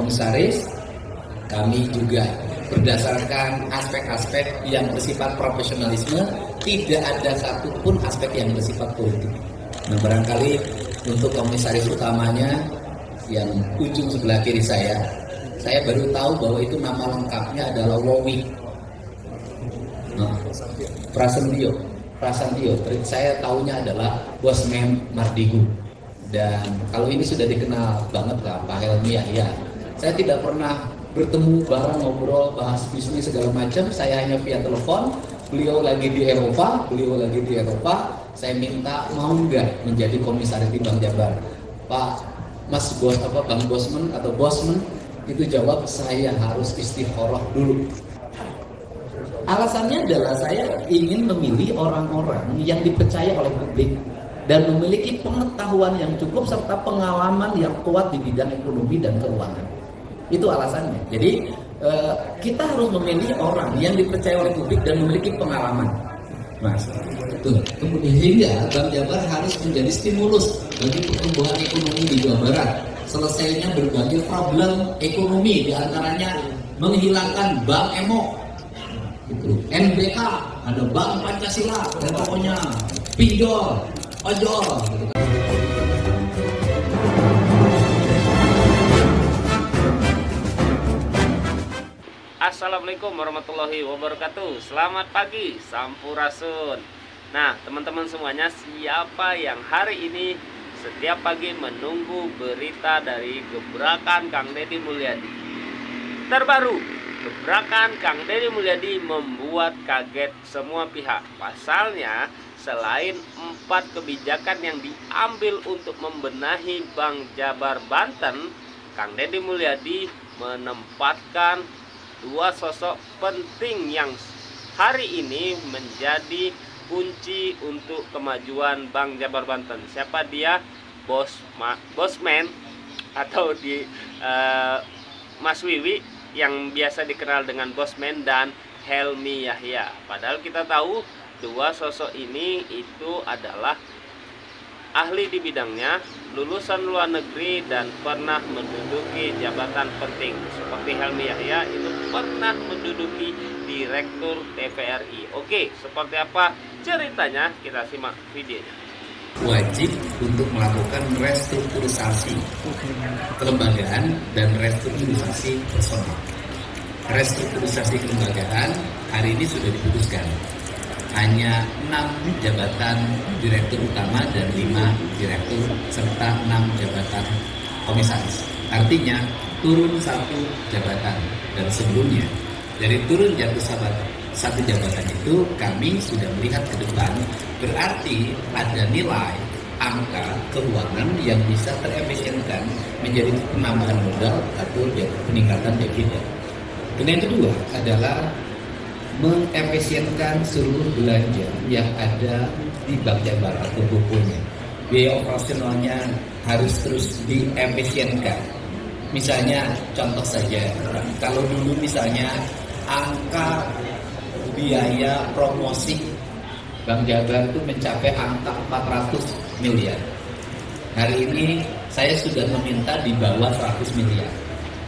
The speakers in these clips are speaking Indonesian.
komisaris, kami juga berdasarkan aspek-aspek yang bersifat profesionalisme, tidak ada satupun aspek yang bersifat politik. Nah, barangkali untuk komisaris utamanya yang ujung sebelah kiri saya baru tahu bahwa itu nama lengkapnya adalah Wowi Prasetyo. Saya tahunya adalah Bosman Mardigu. Dan kalau ini sudah dikenal banget lah Pak Helmi Yahya. Saya tidak pernah bertemu bareng, ngobrol, bahas bisnis segala macam. Saya hanya via telepon. Beliau lagi di Eropa. Saya minta mau nggak menjadi komisaris di Bank Jabar. Pak Bang Bosman atau Bosman itu jawab, saya harus istikharah dulu. Alasannya adalah saya ingin memilih orang-orang yang dipercaya oleh publik dan memiliki pengetahuan yang cukup serta pengalaman yang kuat di bidang ekonomi dan keuangan. Itu alasannya. Jadi kita harus memilih orang yang dipercaya oleh publik dan memiliki pengalaman. Mas, kemudian sehingga Bank Jabar harus menjadi stimulus bagi pertumbuhan ekonomi di Jawa Barat. Selesainya berbagai problem ekonomi, diantaranya menghilangkan Bank Emo, NBK, ada Bank Pancasila, dan pokoknya pinjol, ojol. Assalamualaikum warahmatullahi wabarakatuh. Selamat pagi, Sampurasun. Nah, teman-teman semuanya, siapa yang hari ini setiap pagi menunggu berita dari gebrakan Kang Deddy Mulyadi? Terbaru, gebrakan Kang Deddy Mulyadi membuat kaget semua pihak. Pasalnya, selain 4 kebijakan yang diambil untuk membenahi Bank Jabar Banten, Kang Deddy Mulyadi menempatkan 2 sosok penting yang hari ini menjadi kunci untuk kemajuan Bank Jabar Banten. Siapa dia? Bosman atau Mas Wiwi yang biasa dikenal dengan Bosman, dan Helmi Yahya. Padahal kita tahu 2 sosok ini itu adalah ahli di bidangnya, lulusan luar negeri dan pernah menduduki jabatan penting. Seperti Helmi Yahya itu pernah menduduki Direktur TVRI. Oke, seperti apa ceritanya? Kita simak videonya. Wajib untuk melakukan restrukturisasi kelembagaan dan restrukturisasi personal. Restrukturisasi kelembagaan hari ini sudah diputuskan. Hanya 6 jabatan direktur utama dan 5 direktur serta 6 jabatan komisaris. Artinya turun 1 jabatan, dan sebelumnya dari turun satu jabatan itu kami sudah melihat ke depan, berarti ada nilai angka keuangan yang bisa terefisienkan menjadi penambahan modal atau peningkatan dividen. Dan yang kedua adalah mengefisienkan seluruh belanja yang ada di Bank Jabar atau bukunya. Biaya operasionalnya harus terus diefisienkan. Misalnya contoh saja, kalau dulu misalnya angka biaya promosi Bank Jabar itu mencapai angka 400 miliar. Hari ini saya sudah meminta di bawah 100 miliar.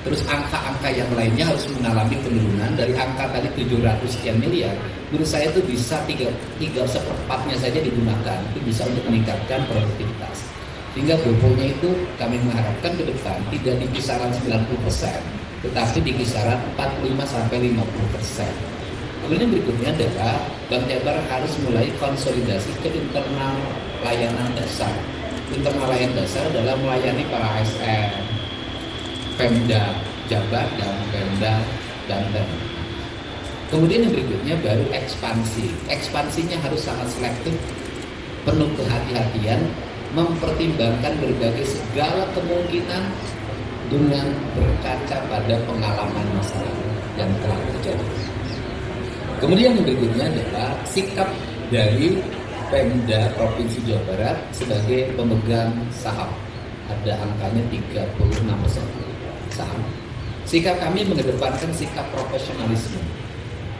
Terus angka-angka yang lainnya harus mengalami penurunan dari angka tadi 700 sekian miliar. Menurut saya itu bisa 3/4 saja digunakan. Itu bisa untuk meningkatkan produktivitas. Sehingga bobonya itu kami mengharapkan ke depan tidak di kisaran 90%, tetapi di kisaran 45-50%. Kemudian berikutnya adalah Bank Jabar harus mulai konsolidasi ke internal layanan dasar. Internal layanan dasar adalah melayani para ASN, Pemda Jabar dan Pemda Banten. Kemudian yang berikutnya baru ekspansi. Ekspansinya harus sangat selektif, penuh kehati-hatian, mempertimbangkan berbagai segala kemungkinan dengan berkaca pada pengalaman masa lalu yang telah terjadi. Kemudian yang berikutnya adalah sikap dari Pemda Provinsi Jawa Barat sebagai pemegang saham. Ada angkanya 36% saham. Sikap kami mengedepankan sikap profesionalisme.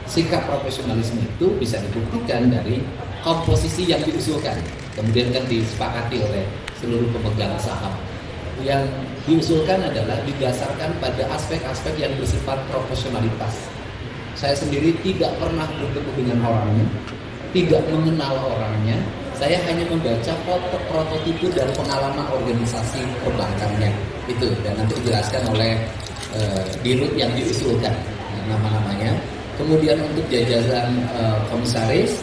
Sikap profesionalisme itu bisa dibuktikan dari komposisi yang diusulkan, kemudian kan disepakati oleh seluruh pemegang saham. yang diusulkan adalah didasarkan pada aspek-aspek yang bersifat profesionalitas. Saya sendiri tidak pernah bertemu dengan orangnya, tidak mengenal orangnya. Saya hanya membaca prototipe dan pengalaman organisasi perbankannya itu, dan nanti dijelaskan oleh dirut yang diusulkan nama-namanya. Kemudian untuk jajaran komisaris,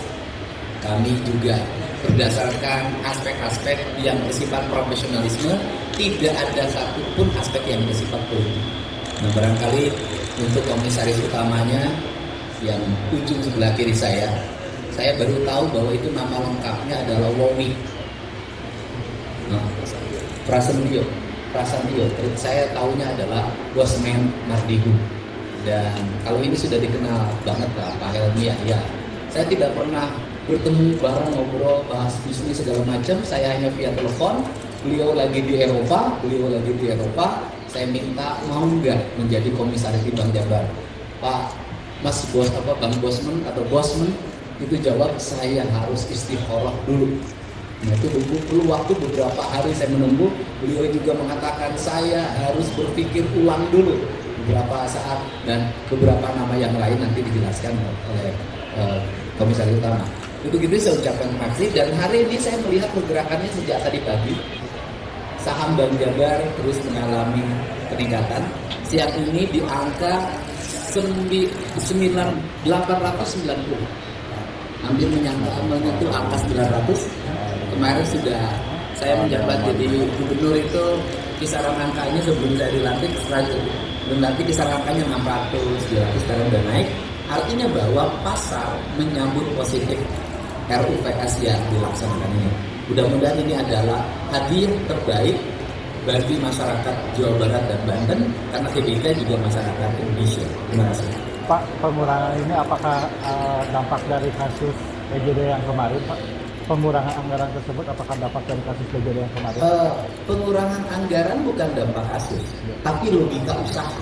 kami juga berdasarkan aspek-aspek yang bersifat profesionalisme, tidak ada satupun aspek yang bersifat politik. Nah, barangkali untuk komisaris utamanya yang ujung sebelah kiri saya baru tahu bahwa itu nama lengkapnya adalah Wowi. Nah, Prasetyo. Saya tahunya adalah Bosman Mardigu. Dan kalau ini sudah dikenal banget lah Pak Helmi ya. Saya tidak pernah bertemu bareng, ngobrol, bahas bisnis segala macam. Saya hanya via telepon. Beliau lagi di Eropa. Saya minta mau nggak menjadi komisaris di Bank Jabar. Pak, Mas Bang Bosman atau Bosman itu jawab, saya harus istikharah dulu. Nah, itu perlu waktu beberapa hari saya menunggu. Beliau juga mengatakan saya harus berpikir ulang dulu beberapa saat, dan beberapa nama yang lain nanti dijelaskan oleh komisaris utama. Untuk itu saya ucapkan terima kasih, dan hari ini saya melihat pergerakannya sejak tadi pagi. Saham Bank Jabar terus mengalami peningkatan. Siang ini di angka 890, hampir menyentuh angka 900. Kemarin sudah saya menjabat jadi gubernur itu kisaran angkanya sebelum saya dilantik kisaran angkanya 600, 700, sekarang udah naik. Artinya bahwa pasar menyambut positif RUPS yang dilaksanakan ini. Mudah-mudahan ini adalah hadiah terbaik bagi masyarakat Jawa Barat dan Banten, karena TBK juga masyarakat Indonesia. Terima kasih. Pak, pengurangan ini apakah dampak dari kasus PJD yang kemarin, Pak? Pengurangan anggaran tersebut apakah dampak dari kasus PJD yang kemarin? Pengurangan anggaran bukan dampak kasus, tapi logika usaha.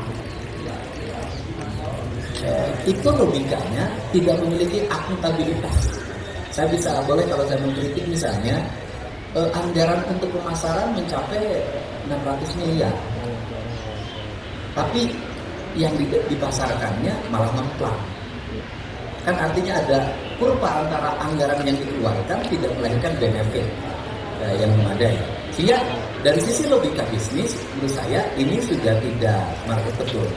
Itu logikanya tidak memiliki akuntabilitas. Saya boleh kalau saya mengkritik misalnya, anggaran untuk pemasaran mencapai 600 miliar. Tapi yang dipasarkannya malah ngemplang. Kan artinya ada kurva antara anggaran yang dikeluarkan tidak melahirkan benefit yang memadai. Sehingga dari sisi logika bisnis, menurut saya ini sudah tidak marketable.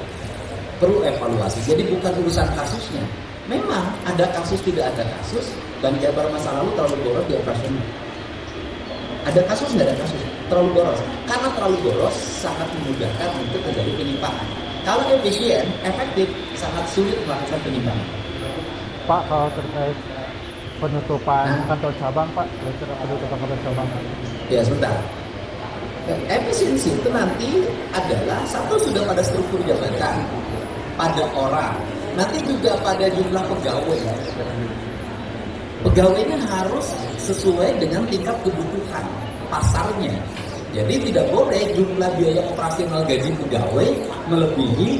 Perlu evaluasi. Jadi bukan urusan kasusnya. Memang ada kasus, tidak ada kasus. Bank Jabar masa lalu terlalu boros di operasional. Ada kasus, nggak ada kasus. Terlalu boros. Karena terlalu boros sangat memudahkan untuk terjadi penyimpangan. Kalau efisien, efektif, sangat sulit melakukan penyimpangan. Pak, kalau terkait penutupan kantor cabang, Pak, penutupan kantor cabang. Ya, sebentar. Efisiensi itu nanti adalah satu sudah pada struktur jabatan, pada orang, nanti juga pada jumlah pegawai. Pegawainya harus sesuai dengan tingkat kebutuhan pasarnya. Jadi tidak boleh jumlah biaya operasional gaji pegawai melebihi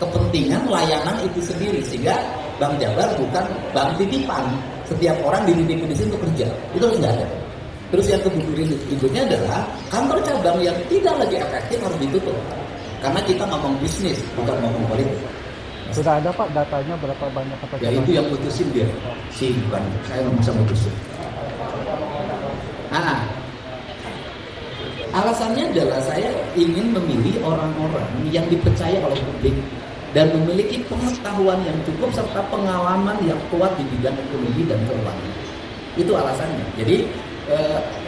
kepentingan layanan itu sendiri, sehingga Bank Jabar bukan bank titipan. Setiap orang dititipin di sini untuk kerja, itu harus nggak ada. Terus yang berikutnya adalah kantor cabang yang tidak lagi efektif harus ditutup, karena kita ngomong bisnis bukan ngomong politik. Sudah ada Pak datanya berapa banyak kantor cabang? Ya itu yang putusin dia, bukan saya nggak bisa putusin. Alasannya adalah saya ingin memilih orang-orang yang dipercaya oleh publik dan memiliki pengetahuan yang cukup serta pengalaman yang kuat di bidang ekonomi dan keuangan. Itu alasannya. Jadi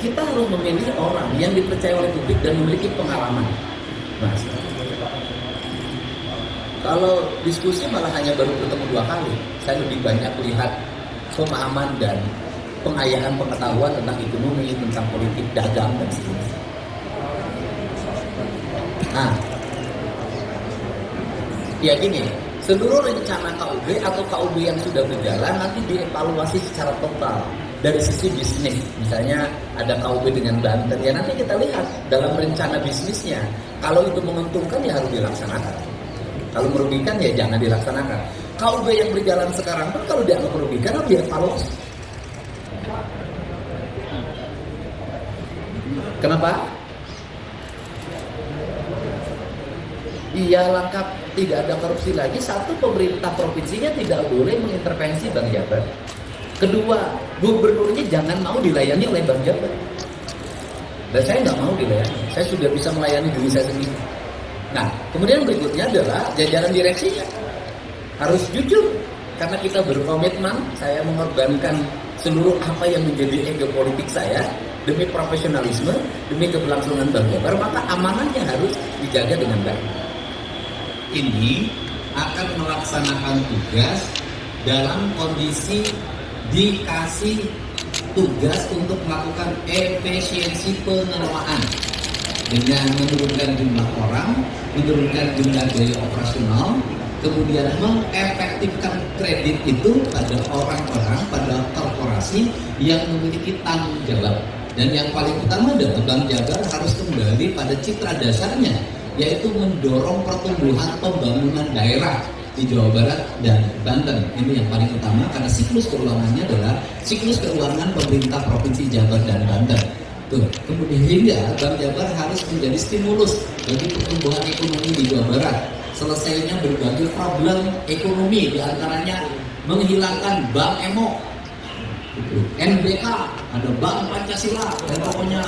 kita harus memilih orang yang dipercaya oleh publik dan memiliki pengalaman. Mas, kalau diskusi malah hanya baru bertemu 2 kali, saya lebih banyak lihat pemahaman dan pengayaan pengetahuan tentang ekonomi, tentang politik, dagang, dan sebagainya. Ya gini, seluruh rencana KUB atau KUB yang sudah berjalan nanti dievaluasi secara total dari sisi bisnis. Misalnya ada KUB dengan Banten, ya nanti kita lihat dalam rencana bisnisnya. Kalau itu menguntungkan ya harus dilaksanakan. Kalau merugikan ya jangan dilaksanakan. KUB yang berjalan sekarang pun kalau dianggap merugikan harus dievaluasi. Kenapa? Iya lengkap, tidak ada korupsi lagi. Satu, pemerintah provinsinya tidak boleh mengintervensi Bank Jabar. Kedua, gubernurnya jangan mau dilayani oleh Bank Jabar. Dan saya nggak mau dilayani. Saya sudah bisa melayani diri saya sendiri. Nah, kemudian berikutnya adalah jajaran direksinya harus jujur. Karena kita berkomitmen, saya mengorbankan seluruh apa yang menjadi ego politik saya demi profesionalisme, demi keberlangsungan Bank Jabar, maka amanahnya harus dijaga dengan baik. Ini akan melaksanakan tugas dalam kondisi dikasih tugas untuk melakukan efisiensi pengelolaan dengan menurunkan jumlah orang, menurunkan jumlah biaya operasional, kemudian mengefektifkan kredit itu pada orang-orang, pada korporasi yang memiliki tanggung jawab. Dan yang paling utama adalah Bank Jabar harus kembali pada citra dasarnya, yaitu mendorong pertumbuhan pembangunan daerah di Jawa Barat dan Banten. Ini yang paling utama karena siklus keuangannya adalah siklus keuangan pemerintah Provinsi Jabar dan Banten. Tuh, kemudian hingga Bank Jabar harus menjadi stimulus bagi pertumbuhan ekonomi di Jawa Barat. Selesainya berbagai problem ekonomi, diantaranya menghilangkan Bank Emo, NBK, ada Bank Pancasila, dan pokoknya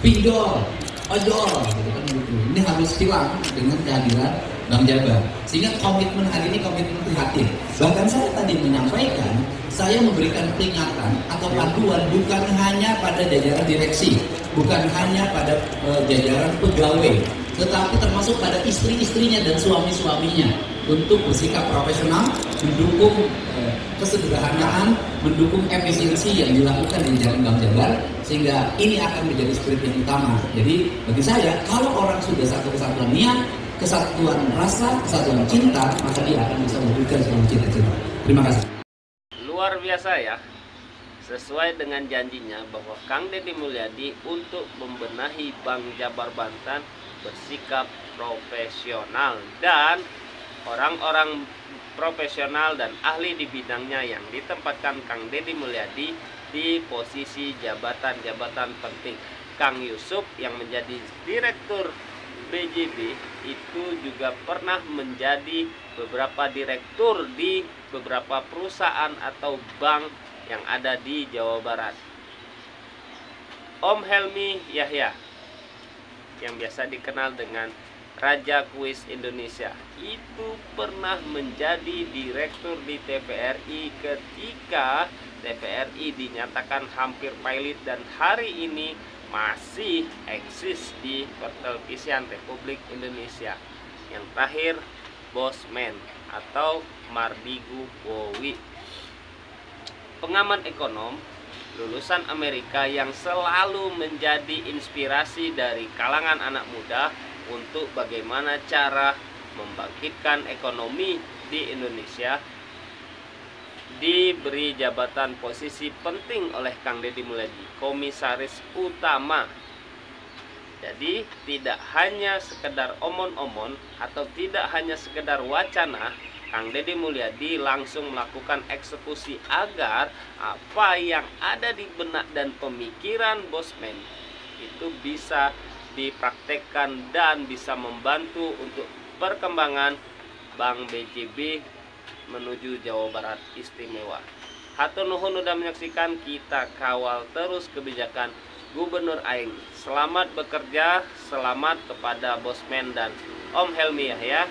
pinjol, ojol, gitu kan gitu. Ini harus hilang dengan kehadiran Bank Jabar. Sehingga komitmen hari ini komitmen prihatin. Bahkan saya tadi menyampaikan, saya memberikan peringatan atau panduan bukan hanya pada jajaran direksi, bukan hanya pada jajaran pegawai, tetapi termasuk pada istri-istrinya dan suami-suaminya untuk bersikap profesional, mendukung kesederhanaan, mendukung efisiensi yang dilakukan di jalan Bank Jabar, sehingga ini akan menjadi spirit yang utama. Jadi bagi saya, kalau orang sudah satu kesatuan niat, kesatuan rasa, kesatuan cinta, maka dia akan bisa memberikan seluruh cita-cita. Terima kasih. Luar biasa ya. Sesuai dengan janjinya bahwa Kang Deddy Mulyadi untuk membenahi Bank Jabar Banten bersikap profesional, dan orang-orang profesional dan ahli di bidangnya yang ditempatkan Kang Deddy Mulyadi di posisi jabatan-jabatan penting. Kang Yusuf yang menjadi direktur BJB itu juga pernah menjadi beberapa direktur di beberapa perusahaan atau bank yang ada di Jawa Barat. Om Helmi Yahya yang biasa dikenal dengan Raja Kuis Indonesia itu pernah menjadi direktur di TVRI ketika TVRI dinyatakan hampir pailit dan hari ini masih eksis di pertelevisian Republik Indonesia. Yang terakhir, Bosman atau Mardigu Wowi, pengamat ekonom lulusan Amerika yang selalu menjadi inspirasi dari kalangan anak muda untuk bagaimana cara membangkitkan ekonomi di Indonesia, diberi jabatan posisi penting oleh Kang Deddy Mulyadi, komisaris utama. Jadi tidak hanya sekedar omon-omon atau tidak hanya sekedar wacana, Kang Deddy Mulyadi langsung melakukan eksekusi agar apa yang ada di benak dan pemikiran Bosman itu bisa dipraktekkan dan bisa membantu untuk perkembangan Bank BJB menuju Jawa Barat istimewa. Hatur nuhun udah menyaksikan, kita kawal terus kebijakan Gubernur Aing. Selamat bekerja, selamat kepada Bosman dan Om Helmi Yahya.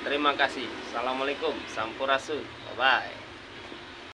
Terima kasih. Assalamualaikum. Sampurasun. Bye-bye.